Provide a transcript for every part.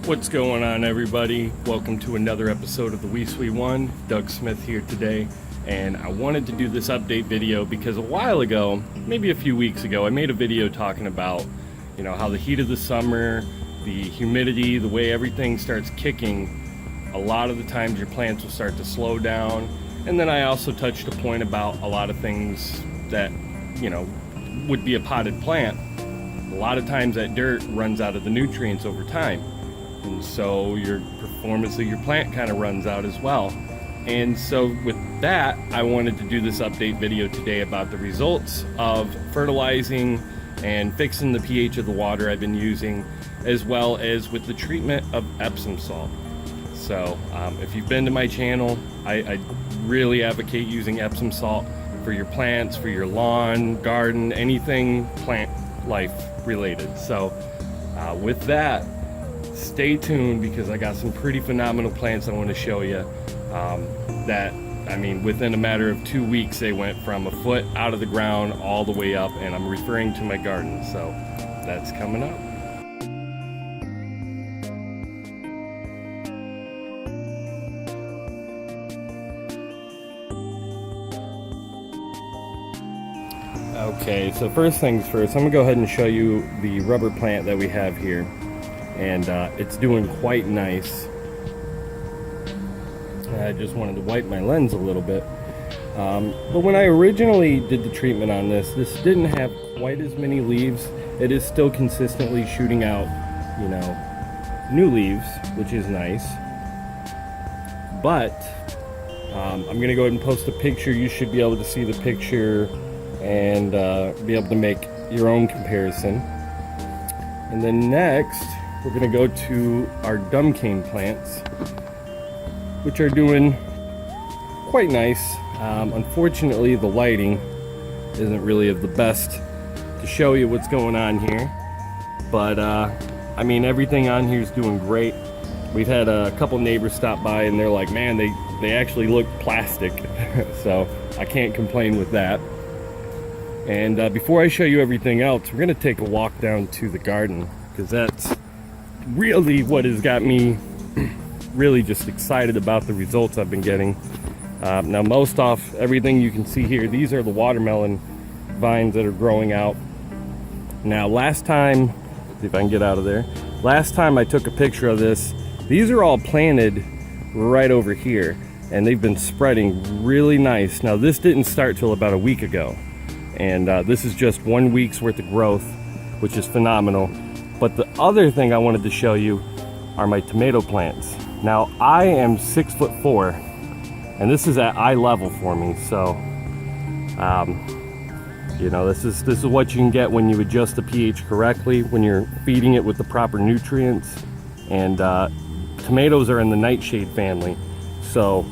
What's going on, everybody? Welcome to another episode of the Wee Sweet One. Doug Smith here today, and I wanted to do this update video because a while ago, maybe a few weeks ago, I made a video talking about, how the heat of the summer, the humidity, the way everything starts kicking, a lot of the times your plants will start to slow down. And then I also touched a point about a lot of things that, would be a potted plant. A lot of times that dirt runs out of the nutrients over time. And so your performance of your plant kind of runs out as well. And so with that, I wanted to do this update video today about the results of fertilizing and fixing the pH of the water I've been using, as well as with the treatment of Epsom salt. So if you've been to my channel, I really advocate using Epsom salt for your plants, for your lawn, garden, anything plant life related. So with that, stay tuned because I got some pretty phenomenal plants I want to show you within a matter of 2 weeks they went from a foot out of the ground all the way up, and I'm referring to my garden. So that's coming up. Okay, so first things first, I'm gonna go ahead and show you the rubber plant that we have here. And it's doing quite nice. I just wanted to wipe my lens a little bit. But when I originally did the treatment on this didn't have quite as many leaves. It is still consistently shooting out, new leaves, which is nice. But I'm gonna go ahead and post a picture. You should be able to see the picture and be able to make your own comparison. And then next, we're going to go to our dumb cane plants, which are doing quite nice. Unfortunately, the lighting isn't really of the best to show you what's going on here. But, everything on here is doing great. We've had a couple neighbors stop by and they're like, man, they actually look plastic. So I can't complain with that. And before I show you everything else, we're going to take a walk down to the garden, because that's really what has got me really just excited about the results I've been getting. Now most off everything you can see here, these are the watermelon vines that are growing out. Now last time, see if I can get out of there, last time I took a picture of this, these are all planted right over here and they've been spreading really nice. Now this didn't start till about a week ago, and this is just 1 week's worth of growth, which is phenomenal. But the other thing I wanted to show you are my tomato plants. Now I am 6'4", and this is at eye level for me. So, this is what you can get when you adjust the pH correctly, when you're feeding it with the proper nutrients. And tomatoes are in the nightshade family. So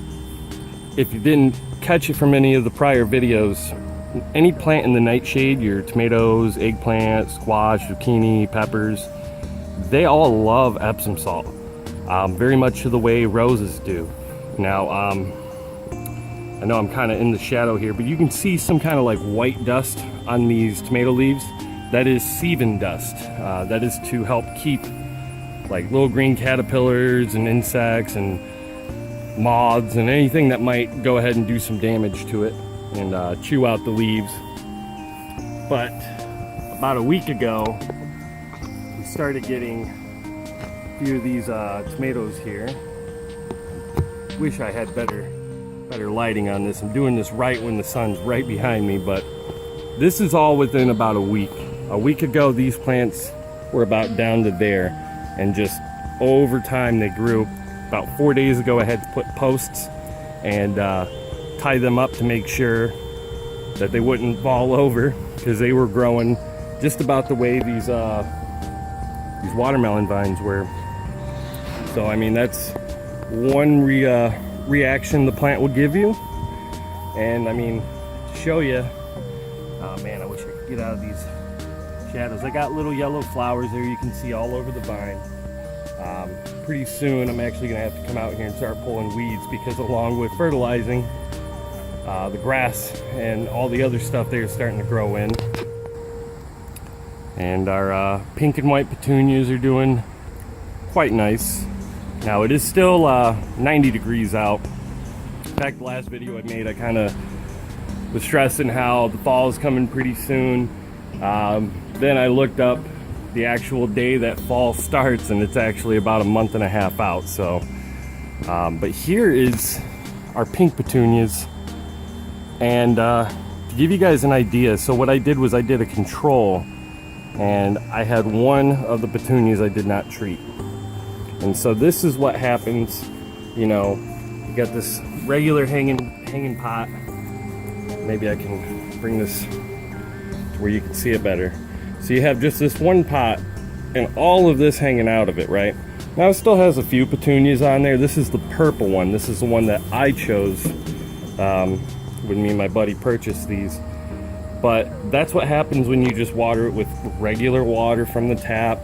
if you didn't catch it from any of the prior videos, any plant in the nightshade, your tomatoes, eggplant, squash, zucchini, peppers, they all love Epsom salt, very much to the way roses do. Now, I know I'm kind of in the shadow here, but you can see some kind of like white dust on these tomato leaves. That is sebum dust. That is to help keep like little green caterpillars and insects and moths and anything that might go ahead and do some damage to it and chew out the leaves. But about a week ago, we started getting a few of these tomatoes here. Wish I had better lighting on this. I'm doing this right when the sun's right behind me, but this is all within about a week. A week ago, these plants were about down to there, and just over time they grew. About 4 days ago, I had to put posts and tie them up to make sure that they wouldn't fall over, because they were growing just about the way these watermelon vines were. So that's one reaction the plant will give you. And to show you, oh man, I wish I could get out of these shadows. I got little yellow flowers there you can see all over the vine. Pretty soon I'm actually gonna have to come out here and start pulling weeds, because along with fertilizing, the grass and all the other stuff there is starting to grow in. And our pink and white petunias are doing quite nice. Now it is still 90 degrees out. In fact, the last video I made, I kind of was stressing how the fall is coming pretty soon. Then I looked up the actual day that fall starts, and it's actually about a month and a half out. So, but here is our pink petunias, and to give you guys an idea, so what I did was I did a control, and I had one of the petunias I did not treat. And so this is what happens, you know, you got this regular hanging pot. Maybe I can bring this to where you can see it better. So you have just this one pot and all of this hanging out of it, right? Now it still has a few petunias on there. This is the purple one. This is the one that I chose when me and my buddy purchased these. But that's what happens when you just water it with regular water from the tap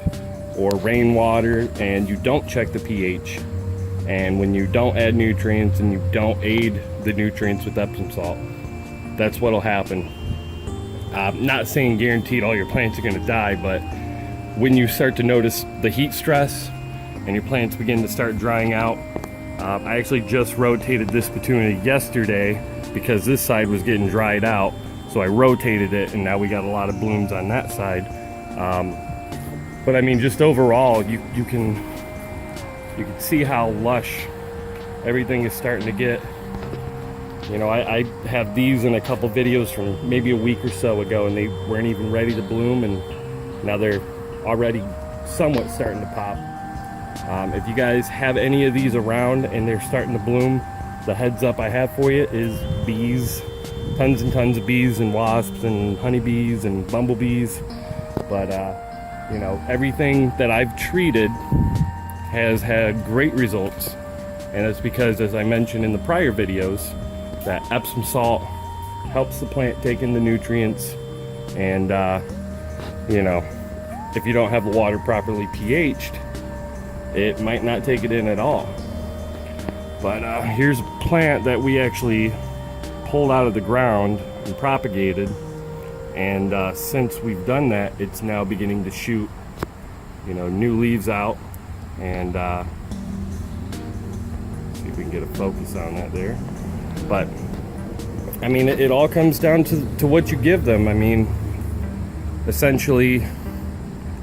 or rainwater, and you don't check the pH, and when you don't add nutrients and you don't aid the nutrients with Epsom salt. That's what'll happen. I'm not saying guaranteed all your plants are gonna die, but when you start to notice the heat stress and your plants begin to start drying out, I actually just rotated this petunia yesterday because this side was getting dried out. So I rotated it, and now we got a lot of blooms on that side. But I mean, just overall, you can see how lush everything is starting to get. You know, I have these in a couple videos from maybe a week or so ago, and they weren't even ready to bloom, and now they're already somewhat starting to pop. If you guys have any of these around and they're starting to bloom, the heads up I have for you is bees. Tons and tons of bees and wasps and honeybees and bumblebees. But you know, everything that I've treated has had great results, and it's because, as I mentioned in the prior videos, that Epsom salt helps the plant take in the nutrients, and you know, if you don't have the water properly pH'd, it might not take it in at all. But here's a plant that we actually pulled out of the ground and propagated, and since we've done that, it's now beginning to shoot, you know, new leaves out. And see if we can get a focus on that there. But I mean, it all comes down to what you give them. I mean, essentially,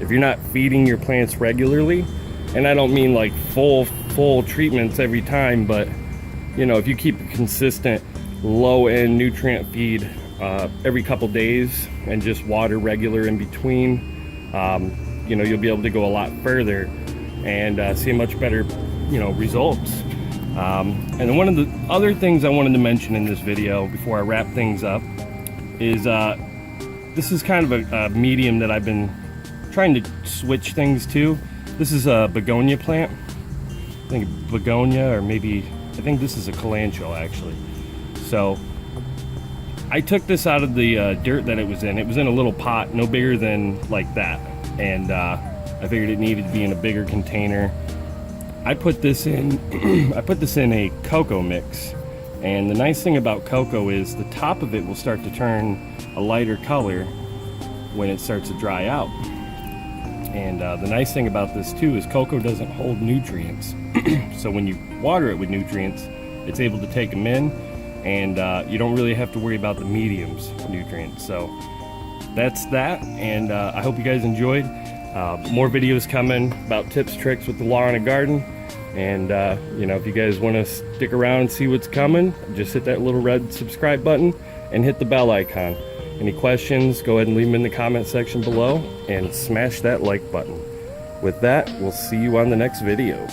if you're not feeding your plants regularly, and I don't mean like full treatments every time, but you know, if you keep a consistent low-end nutrient feed every couple days and just water regular in between, you know, you'll be able to go a lot further and see much better, you know, results. And one of the other things I wanted to mention in this video before I wrap things up is this is kind of a medium that I've been trying to switch things to. This is a begonia plant. I think begonia, or maybe I think this is a calantula actually. So I took this out of the dirt that it was in. It was in a little pot, no bigger than like that, and I figured it needed to be in a bigger container. I put this in I put this in a cocoa mix, and the nice thing about cocoa is the top of it will start to turn a lighter color when it starts to dry out. And the nice thing about this too is cocoa doesn't hold nutrients. So when you water it with nutrients, it's able to take them in, and you don't really have to worry about the medium's nutrients. So that's that, and I hope you guys enjoyed. More videos coming about tips, tricks with the lawn and garden. And you know, if you guys want to stick around and see what's coming, just hit that little red subscribe button and hit the bell icon. Any questions, go ahead and leave them in the comment section below, and smash that like button. With that, we'll see you on the next video.